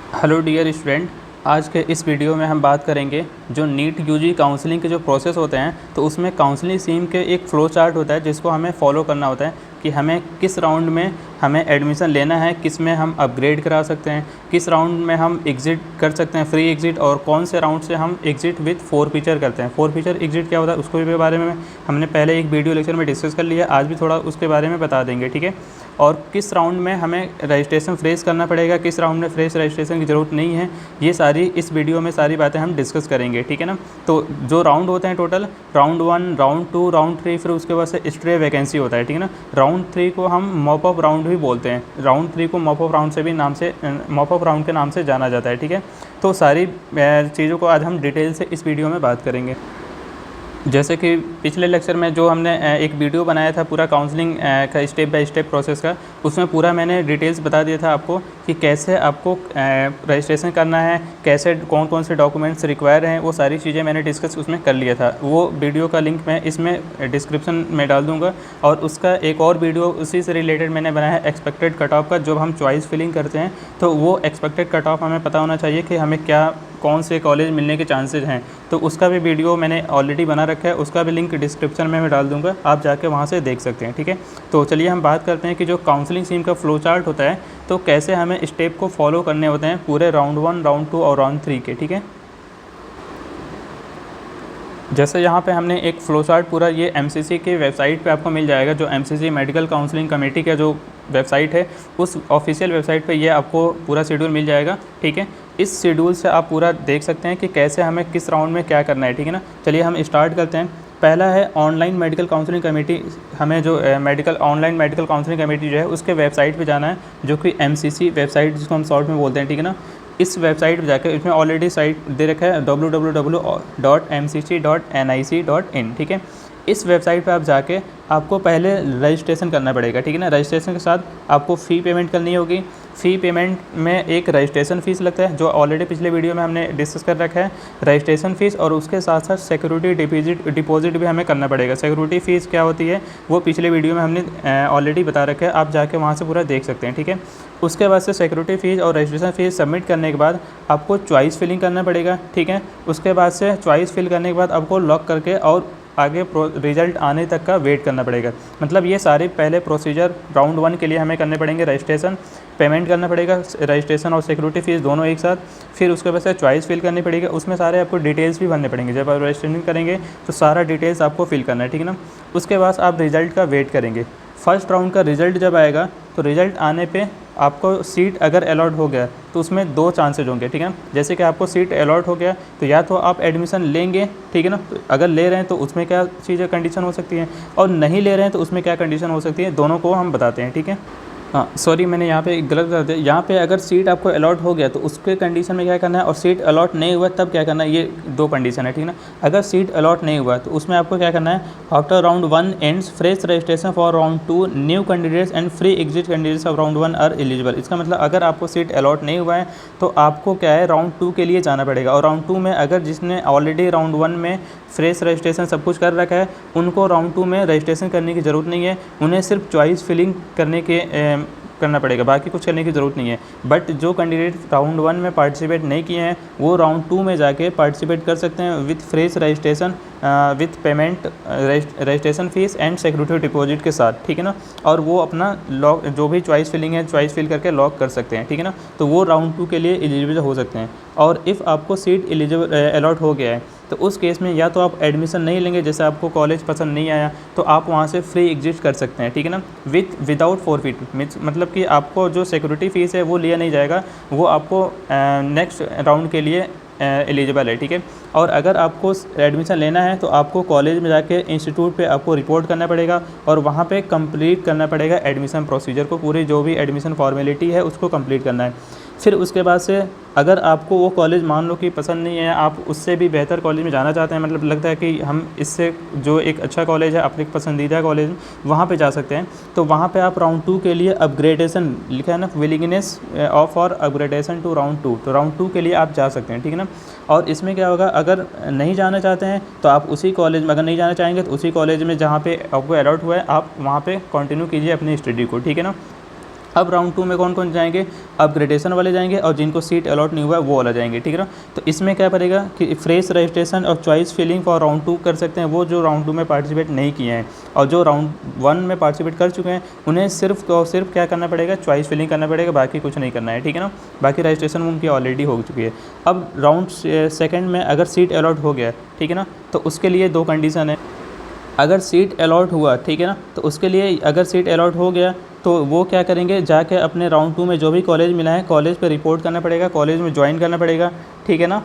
Hello dear student. आज के इस वीडियो में हम बात करेंगे जो नीट यूजी काउंसलिंग के जो प्रोसेस होते हैं, तो उसमें काउंसलिंग स्कीम के एक फ़्लो चार्ट होता है जिसको हमें फॉलो करना होता है कि हमें किस राउंड में हमें एडमिशन लेना है, किस में हम अपग्रेड करा सकते हैं, किस राउंड में हम एग्ज़िट कर सकते हैं, फ्री एग्ज़िट, और कौन से राउंड से हम एग्ज़िट विद फोर फीचर करते हैं। फोर फीचर एग्ज़िट क्या होता है उसको भी बारे में हमने पहले एक वीडियो लेक्चर में डिस्कस कर लिया, आज भी थोड़ा उसके बारे में बता देंगे, ठीक है। और किस राउंड में हमें रजिस्ट्रेशन फ्रेश करना पड़ेगा, किस राउंड में फ्रेश रजिस्ट्रेशन की ज़रूरत नहीं है, ये सारी इस वीडियो में सारी बातें हम डिस्कस करेंगे, ठीक है ना। तो जो राउंड होते हैं टोटल, राउंड 1, राउंड 2, राउंड 3, फिर उसके बाद से स्ट्रे वैकेंसी होता है, ठीक है ना। राउंड 3 को हम मॉप अप राउंड भी बोलते हैं, राउंड 3 को मॉप अप राउंड से भी मॉप अप राउंड के नाम से जाना जाता है, ठीक है। तो सारी चीज़ों को आज हम डिटेल से इस वीडियो में बात करेंगे। जैसे कि पिछले लेक्चर में जो हमने एक वीडियो बनाया था पूरा काउंसलिंग का स्टेप बाय स्टेप प्रोसेस का, उसमें पूरा मैंने डिटेल्स बता दिया था आपको कि कैसे आपको रजिस्ट्रेशन करना है, कैसे कौन कौन से डॉक्यूमेंट्स रिक्वायर हैं, वो सारी चीज़ें मैंने डिस्कस उसमें कर लिया था। वो वीडियो का लिंक मैं इसमें डिस्क्रिप्शन में डाल दूँगा। और उसका एक और वीडियो उसी से रिलेटेड मैंने बनाया है एक्सपेक्टेड कट ऑफ का। जब हम चॉइस फिलिंग करते हैं तो वो एक्सपेक्टेड कट ऑफ हमें पता होना चाहिए कि हमें क्या कौन से कॉलेज मिलने के चांसेस हैं, तो उसका भी वीडियो मैंने ऑलरेडी बना रखा है, उसका भी लिंक डिस्क्रिप्शन में मैं डाल दूंगा, आप जाके वहाँ से देख सकते हैं, ठीक है। तो चलिए हम बात करते हैं कि जो काउंसलिंग स्कीम का फ्लो चार्ट होता है, तो कैसे हमें स्टेप को फॉलो करने होते हैं पूरे राउंड 1, राउंड 2 और राउंड 3 के, ठीक है। जैसे यहाँ पे हमने एक फ़्लो चार्ट पूरा, ये एमसीसी की वेबसाइट पे आपको मिल जाएगा, जो एमसीसी मेडिकल काउंसलिंग कमेटी का जो वेबसाइट है, उस ऑफिशियल वेबसाइट पे ये आपको पूरा शेड्यूल मिल जाएगा, ठीक है। इस शेड्यूल से आप पूरा देख सकते हैं कि कैसे हमें किस राउंड में क्या करना है, ठीक है ना। चलिए हम स्टार्ट करते हैं। पहला है ऑनलाइन मेडिकल काउंसलिंग कमेटी। हमें जो ऑनलाइन मेडिकल काउंसलिंग कमेटी जो है उसके वेबसाइट पे जाना है, जो कि एमसीसी वेबसाइट जिसको हम शॉर्ट में बोलते हैं, ठीक है ना। इस वेबसाइट पर जाकर, इसमें ऑलरेडी साइट दे रखा है www.mcc.nic.in, ठीक है। इस वेबसाइट पे आप जाके आपको पहले रजिस्ट्रेशन करना पड़ेगा, ठीक है ना। रजिस्ट्रेशन के साथ आपको फ़ी पेमेंट करनी होगी। फ़ी पेमेंट में एक रजिस्ट्रेशन फ़ीस लगता है, जो ऑलरेडी पिछले वीडियो में हमने डिस्कस कर रखा है, रजिस्ट्रेशन फ़ीस, और उसके साथ साथ सिक्योरिटी डिपॉजिट भी हमें करना पड़ेगा। सिक्योरिटी फ़ीस क्या होती है वो पिछले वीडियो में हमने ऑलरेडी बता रखा है, आप जाके वहाँ से पूरा देख सकते हैं, ठीक है। उसके बाद से सिक्योरिटी फ़ीस और रजिस्ट्रेशन फ़ीस सबमिट करने के बाद आपको चॉइस फिलिंग करना पड़ेगा, ठीक है। उसके बाद से चॉइस फिल करने के बाद आपको लॉक करके और आगे रिज़ल्ट आने तक का वेट करना पड़ेगा। मतलब ये सारे पहले प्रोसीजर राउंड 1 के लिए हमें करने पड़ेंगे। रजिस्ट्रेशन पेमेंट करना पड़ेगा, रजिस्ट्रेशन और सिक्योरिटी फ़ीस दोनों एक साथ। फिर उसके बाद से चॉइस फिल करनी पड़ेगी, उसमें सारे आपको डिटेल्स भी भरने पड़ेंगे। जब आप रजिस्ट्रेशन करेंगे तो सारा डिटेल्स आपको फिल करना है, ठीक है ना। उसके बाद आप रिज़ल्ट का वेट करेंगे। फर्स्ट राउंड का रिज़ल्ट जब आएगा तो रिज़ल्ट आने पे आपको सीट अगर अलॉट हो गया तो उसमें 2 चांसेज होंगे, ठीक है। जैसे कि आपको सीट अलॉट हो गया तो या तो आप एडमिशन लेंगे, ठीक है ना। तो अगर ले रहे हैं तो उसमें क्या चीज़ें कंडीशन हो सकती हैं, और नहीं ले रहे हैं तो उसमें क्या कंडीशन हो सकती है, दोनों को हम बताते हैं, ठीक है। हाँ सॉरी, मैंने यहाँ पे गलत बता दिया। यहाँ पे अगर सीट आपको अलॉट हो गया तो उसके कंडीशन में क्या करना है, और सीट अलॉट नहीं हुआ तब क्या करना है, ये 2 कंडीशन है, ठीक है ना। अगर सीट अलॉट नहीं हुआ तो उसमें आपको क्या करना है, after round 1 ends fresh registration for round 2, new candidates and free exit candidates of round 1 are eligible. इसका मतलब अगर आपको सीट अलॉट नहीं हुआ है तो आपको क्या है, राउंड 2 के लिए जाना पड़ेगा। और राउंड 2 में अगर जिसने ऑलरेडी राउंड 1 में फ्रेश रजिस्ट्रेशन सब कुछ कर रखा है, उनको राउंड 2 में रजिस्ट्रेशन करने की ज़रूरत नहीं है, उन्हें सिर्फ चॉइस फिलिंग करना पड़ेगा, बाकी कुछ करने की ज़रूरत नहीं है। बट जो कैंडिडेट राउंड 1 में पार्टिसिपेट नहीं किए हैं वो राउंड 2 में जाके पार्टिसिपेट कर सकते हैं with fresh registration, with payment registration fees and security deposit के साथ, ठीक है ना। और वो अपना लॉक जो भी चॉइस फिलिंग है, चॉइस फिल करके लॉक कर सकते हैं, ठीक है ना। तो वो राउंड 2 के लिए एलिजिबल हो सकते हैं। और इफ़ आपको सीट एलिजिबल अलॉट हो गया है तो उस केस में या तो आप एडमिशन नहीं लेंगे, जैसे आपको कॉलेज पसंद नहीं आया तो आप वहाँ से फ्री एग्जिट कर सकते हैं, ठीक है ना, विदाउट फॉरफिट। मतलब कि आपको जो सिक्योरिटी फ़ीस है वो लिया नहीं जाएगा, वो आपको नेक्स्ट राउंड के लिए एलिजिबल है, ठीक है। और अगर आपको एडमिशन लेना है तो आपको कॉलेज में जाके इंस्टीट्यूट पे आपको रिपोर्ट करना पड़ेगा और वहाँ पे कंप्लीट करना पड़ेगा एडमिशन प्रोसीजर को, पूरी जो भी एडमिशन फॉर्मेलिटी है उसको कंप्लीट करना है। फिर उसके बाद से अगर आपको वो कॉलेज मान लो कि पसंद नहीं है, आप उससे भी बेहतर कॉलेज में जाना चाहते हैं, मतलब लगता है कि हम इससे जो एक अच्छा कॉलेज है अपने पसंदीदा कॉलेज वहाँ पे जा सकते हैं, तो वहाँ पे आप राउंड 2 के लिए अपग्रेडेशन लिखा है ना, विलिंगनेस ऑफ और अपग्रेडेशन टू राउंड 2, तो राउंड 2 के लिए आप जा सकते हैं, ठीक है ना। और इसमें क्या होगा, अगर नहीं जाना चाहते हैं तो आप उसी कॉलेज में, अगर नहीं जाना चाहेंगे तो उसी कॉलेज में जहाँ पे आपको अलॉट हुआ है आप वहाँ पे कंटिन्यू कीजिए अपनी स्टडी को, ठीक है ना। अब राउंड 2 में कौन कौन जाएंगे, अपग्रेडेशन वाले जाएंगे और जिनको सीट अलॉट नहीं हुआ है वो वाला जाएंगे, ठीक है ना। तो इसमें क्या पड़ेगा कि फ्रेश रजिस्ट्रेशन और चॉइस फिलिंग फॉर राउंड 2 कर सकते हैं वो जो राउंड 2 में पार्टिसिपेट नहीं किए हैं, और जो राउंड 1 में पार्टिसिपेट कर चुके हैं उन्हें सिर्फ और सिर्फ क्या करना पड़ेगा, चॉइस फिलिंग करना पड़ेगा, बाकी कुछ नहीं करना है, ठीक है ना। बाकी रजिस्ट्रेशन उनकी ऑलरेडी हो चुकी है। अब राउंड सेकेंड में अगर सीट अलॉट हो गया, ठीक है ना, तो उसके लिए 2 कंडीशन है। अगर सीट अलॉट हुआ, ठीक है ना, तो उसके लिए अगर सीट अलॉट हो गया तो वो क्या करेंगे, जाके अपने राउंड 2 में जो भी कॉलेज मिला है कॉलेज पे रिपोर्ट करना पड़ेगा, कॉलेज में ज्वाइन करना पड़ेगा, ठीक है ना।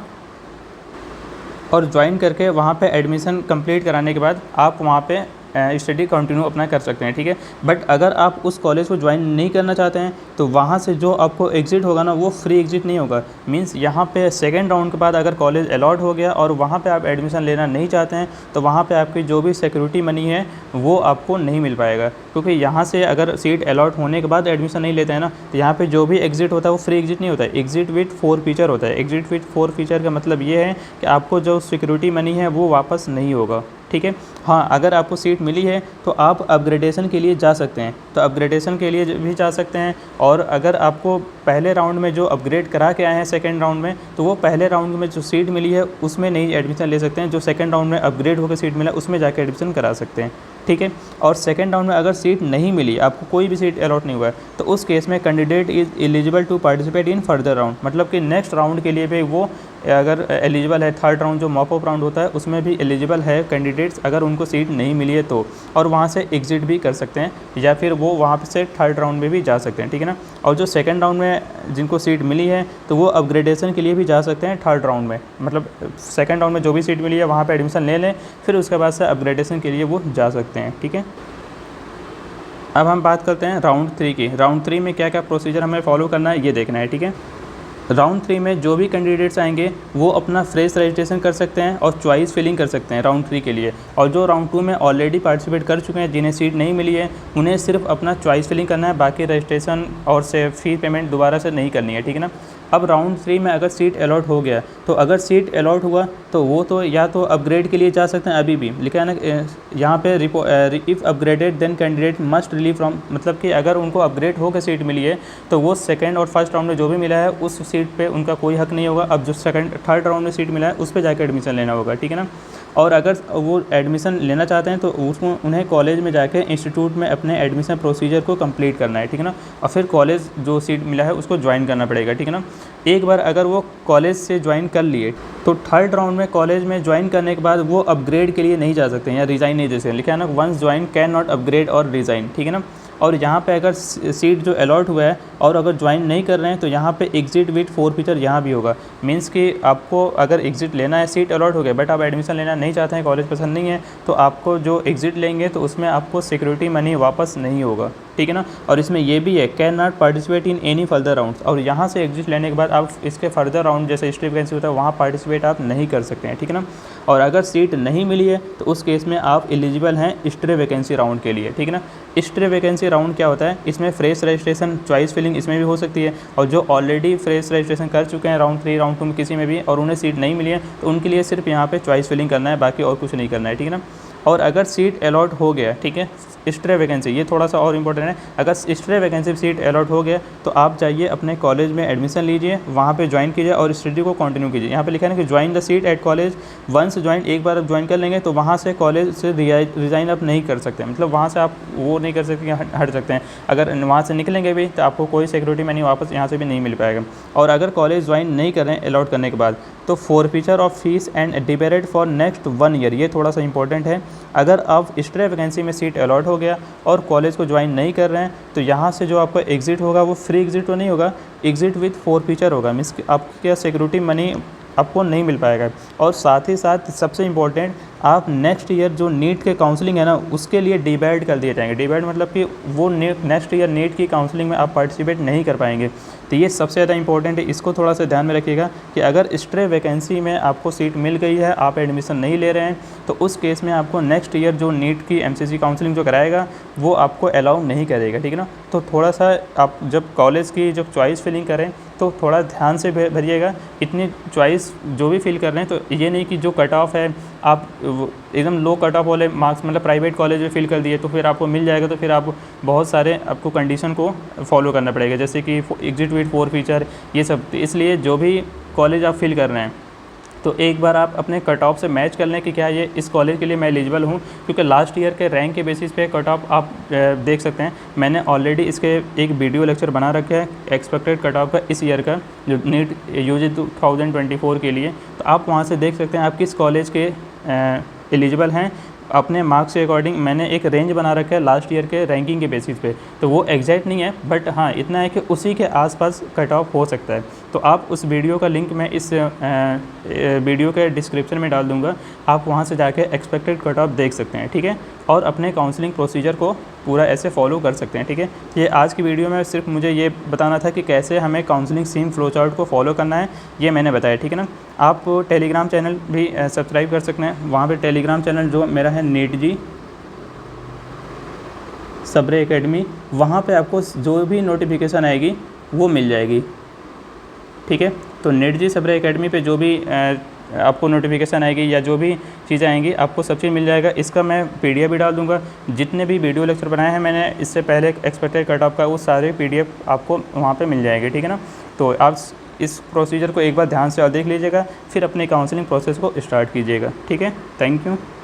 और ज्वाइन करके वहाँ पे एडमिशन कंप्लीट कराने के बाद आप वहाँ पे स्टडी कंटिन्यू अपना कर सकते हैं, ठीक है। बट अगर आप उस कॉलेज को ज्वाइन नहीं करना चाहते हैं तो वहाँ से जो आपको एग्ज़िट होगा ना वो फ्री एग्ज़िट नहीं होगा। मींस यहाँ पे सेकेंड राउंड के बाद अगर कॉलेज अलॉट हो गया और वहाँ पे आप एडमिशन लेना नहीं चाहते हैं तो वहाँ पे आपकी जो भी सिक्योरिटी मनी है वो आपको नहीं मिल पाएगा, क्योंकि यहाँ से अगर सीट अलॉट होने के बाद एडमिशन नहीं लेते हैं ना तो यहाँ पर जो भी एग्ज़िट होता है वो फ्री एग्ज़िट नहीं होता है, एग्ज़िट विथ 4 फीचर होता है। एग्ज़िट विथ 4 फीचर का मतलब ये है कि आपको जो सिक्योरिटी मनी है वो वापस नहीं होगा, ठीक है। हाँ, अगर आपको सीट मिली है तो आप अपग्रेडेशन के लिए जा सकते हैं, तो अपग्रेडेशन के लिए भी जा सकते हैं। और अगर आपको पहले राउंड में जो अपग्रेड करा के आए हैं सेकंड राउंड में, तो वो पहले राउंड में जो सीट मिली है उसमें नहीं एडमिशन ले सकते हैं, जो सेकंड राउंड में अपग्रेड होकर सीट मिला उसमें जाकर एडमिशन करा सकते हैं, ठीक है। और सेकंड राउंड में अगर सीट नहीं मिली, आपको कोई भी सीट अलॉट नहीं हुआ है, तो उस केस में candidate is eligible to participate in further round, मतलब कि नेक्स्ट राउंड के लिए भी वो अगर एलिजिबल है, थर्ड राउंड जो मॉप अप राउंड होता है उसमें भी एलिजिबल है कैंडिडेट्स, अगर उनको सीट नहीं मिली है तो, और वहाँ से एग्ज़िट भी कर सकते हैं या फिर वो वहाँ से थर्ड राउंड में भी जा सकते हैं, ठीक है ना। और जो सेकंड राउंड में जिनको सीट मिली है तो वो अपग्रेडेशन के लिए भी जा सकते हैं थर्ड राउंड में, मतलब सेकंड राउंड में जो भी सीट मिली है वहाँ पे एडमिशन ले लें, फिर उसके बाद से अपग्रेडेशन के लिए वो जा सकते हैं, ठीक है। अब हम बात करते हैं राउंड 3 की। राउंड 3 में क्या क्या प्रोसीजर हमें फॉलो करना है ये देखना है, ठीक है। राउंड 3 में जो भी कैंडिडेट्स आएंगे वो अपना फ्रेश रजिस्ट्रेशन कर सकते हैं और चॉइस फिलिंग कर सकते हैं राउंड 3 के लिए, और जो राउंड 2 में ऑलरेडी पार्टिसिपेट कर चुके हैं जिन्हें सीट नहीं मिली है उन्हें सिर्फ अपना चॉइस फिलिंग करना है, बाकी रजिस्ट्रेशन और से फी पेमेंट दोबारा से नहीं करनी है, ठीक है ना। अब राउंड 3 में अगर सीट अलॉट हो गया तो अगर सीट अलॉट हुआ तो वो तो या तो अपग्रेड के लिए जा सकते हैं, अभी भी लिखा है ना यहाँ पे if upgraded then candidate must relieve from, मतलब कि अगर उनको अपग्रेड होकर सीट मिली है तो वो सेकंड और फर्स्ट राउंड में जो भी मिला है उस सीट पे उनका कोई हक नहीं होगा। अब जो सेकंड थर्ड राउंड में सीट मिला है उस पर जाकर एडमिशन लेना होगा, ठीक है ना। और अगर वो एडमिशन लेना चाहते हैं तो उसको उन्हें कॉलेज में जाके इंस्टीट्यूट में अपने एडमिशन प्रोसीजर को कंप्लीट करना है, ठीक है ना। और फिर कॉलेज जो सीट मिला है उसको ज्वाइन करना पड़ेगा, ठीक है ना। एक बार अगर वो कॉलेज से ज्वाइन कर लिए तो थर्ड राउंड में कॉलेज में ज्वाइन करने के बाद वो अपग्रेड के लिए नहीं जा सकते हैं या रिज़ाइन नहीं दे सकते, लिखा है ना once join can not upgrade और रिज़ाइन, ठीक है ना। और यहाँ पे अगर सीट जो अलॉट हुआ है और अगर ज्वाइन नहीं कर रहे हैं तो यहाँ पे एग्ज़िट विथ 4 फीचर यहाँ भी होगा। मींस कि आपको अगर एग्ज़िट लेना है, सीट अलॉट हो गया बट आप एडमिशन लेना नहीं चाहते हैं, कॉलेज पसंद नहीं है, तो आपको जो एग्ज़िट लेंगे तो उसमें आपको सिक्योरिटी मनी वापस नहीं होगा, ठीक है ना। और इसमें ये भी है can not participate in any further rounds, और यहाँ से एग्ज़िट लेने के बाद आप इसके फर्दर राउंड जैसे स्ट्रे वैकेंसी होता है वहाँ पार्टिसिपेट आप नहीं कर सकते हैं, ठीक है ना। और अगर सीट नहीं मिली है तो उस केस में आप एलिजिबल हैं स्ट्रे वैकेंसी राउंड के लिए, ठीक है ना। स्ट्रे वैकेंसी राउंड क्या होता है, इसमें फ्रेश रजिस्ट्रेशन चॉइस फिलिंग इसमें भी हो सकती है, और जो ऑलरेडी फ्रेश रजिस्ट्रेशन कर चुके हैं राउंड 3 राउंड 2 में किसी में भी और उन्हें सीट नहीं मिली है तो उनके लिए सिर्फ यहाँ पे चॉइस फिलिंग करना है, बाकी और कुछ नहीं करना है, ठीक है ना। और अगर सीट अलॉट हो गया, ठीक है, स्ट्रे वैकेंसी ये थोड़ा सा और इम्पोर्टेंट है, अगर स्ट्रे वैकेंसी सीट अलॉट हो गया तो आप जाइए अपने कॉलेज में एडमिशन लीजिए, वहाँ पे ज्वाइन कीजिए और स्टडी को कंटिन्यू कीजिए। यहाँ पे लिखा है कि join the seat at college once join, एक बार आप ज्वाइन कर लेंगे तो वहाँ से कॉलेज से रिज़ाइन आप नहीं कर सकते, मतलब वहाँ से आप वो नहीं कर सकते, हट सकते हैं। अगर वहाँ से निकलेंगे भी तो आपको कोई सिक्योरिटी मनी वापस यहाँ से भी नहीं मिल पाएगा। और अगर कॉलेज ज्वाइन नहीं कर रहे हैं अलॉट करने के बाद तो forfeiture of fees and debarred for next 1 year, ये थोड़ा सा इंपॉर्टेंट है। अगर आप स्ट्रे वैकेंसी में सीट अलॉट हो गया और कॉलेज को ज्वाइन नहीं कर रहे हैं तो यहाँ से जो आपका एग्ज़िट होगा वो फ्री एग्ज़िट तो नहीं होगा, एग्ज़िट विथ फॉरफीचर होगा, मीन्स आपका सिक्योरिटी मनी आपको नहीं मिल पाएगा। और साथ ही साथ सबसे इम्पोर्टेंट, आप नेक्स्ट ईयर जो नीट के काउंसलिंग है ना उसके लिए डिबेट कर दिए जाएंगे। डिबेट मतलब कि वो नेक्स्ट ईयर नीट की काउंसलिंग में आप पार्टिसिपेट नहीं कर पाएंगे, तो ये सबसे ज़्यादा इंपॉर्टेंट है। इसको थोड़ा सा ध्यान में रखिएगा कि अगर स्ट्रे वैकेंसी में आपको सीट मिल गई है, आप एडमिशन नहीं ले रहे हैं तो उस केस में आपको नेक्स्ट ईयर जो नीट की MCC काउंसलिंग जो कराएगा वो आपको अलाउ नहीं करेगा, ठीक है ना। तो थोड़ा सा आप जब कॉलेज की जब चॉइस फिलिंग करें तो थोड़ा ध्यान से भरिएगा। इतनी चॉइस जो भी फिल कर रहे हैं तो ये नहीं कि जो कट ऑफ है आप एकदम लो कट ऑफ वाले मार्क्स मतलब प्राइवेट कॉलेज में फिल कर दिए तो फिर आपको मिल जाएगा, तो फिर आप बहुत सारे आपको कंडीशन को फॉलो करना पड़ेगा, जैसे कि एग्जिट विद 4 फीचर ये सब। इसलिए जो भी कॉलेज आप फिल कर रहे हैं तो एक बार आप अपने कट ऑफ से मैच कर लें कि क्या ये इस कॉलेज के लिए मैं एलिजिबल हूँ, क्योंकि लास्ट ईयर के रैंक के बेसिस पे कट ऑफ आप देख सकते हैं। मैंने ऑलरेडी इसके एक वीडियो लेक्चर बना रखा है एक्सपेक्टेड कट ऑफ का इस ईयर का जो नीट UG 2024 के लिए, तो आप वहाँ से देख सकते हैं आप किस कॉलेज के एलिजिबल हैं। अपने मार्क्स के अकॉर्डिंग मैंने एक रेंज बना रखा है लास्ट ईयर के रैंकिंग के बेसिस पे, तो वो एग्जैक्ट नहीं है बट हाँ इतना है कि उसी के आसपास कट ऑफ हो सकता है। तो आप उस वीडियो का लिंक मैं इस वीडियो के डिस्क्रिप्शन में डाल दूंगा, आप वहाँ से जाके एक्सपेक्टेड कट ऑफ देख सकते हैं, ठीक है, और अपने काउंसलिंग प्रोसीजर को पूरा ऐसे फॉलो कर सकते हैं, ठीक है। ये आज की वीडियो में सिर्फ मुझे ये बताना था कि कैसे हमें काउंसलिंग सीम फ्लो चार्ट को फॉलो करना है, ये मैंने बताया, ठीक है ना। आप टेलीग्राम चैनल भी सब्सक्राइब कर सकते हैं, वहाँ पे टेलीग्राम चैनल जो मेरा है नीट जी सब्रे एकेडमी, वहाँ पे आपको जो भी नोटिफिकेशन आएगी वो मिल जाएगी, ठीक है। तो नीट जी सब्रे एकेडमी पे जो भी आपको नोटिफिकेशन आएगी या जो भी चीज़ें आएंगी आपको सब चीज़ मिल जाएगा। इसका मैं PDF भी डाल दूंगा, जितने भी वीडियो लेक्चर बनाए हैं मैंने इससे पहले एक्सपेक्टेड कट ऑफ का, वो सारे PDF आपको वहाँ पे मिल जाएंगे, ठीक है ना। तो आप इस प्रोसीजर को एक बार ध्यान से और देख लीजिएगा, फिर अपनी काउंसलिंग प्रोसेस को स्टार्ट कीजिएगा, ठीक है। Thank you.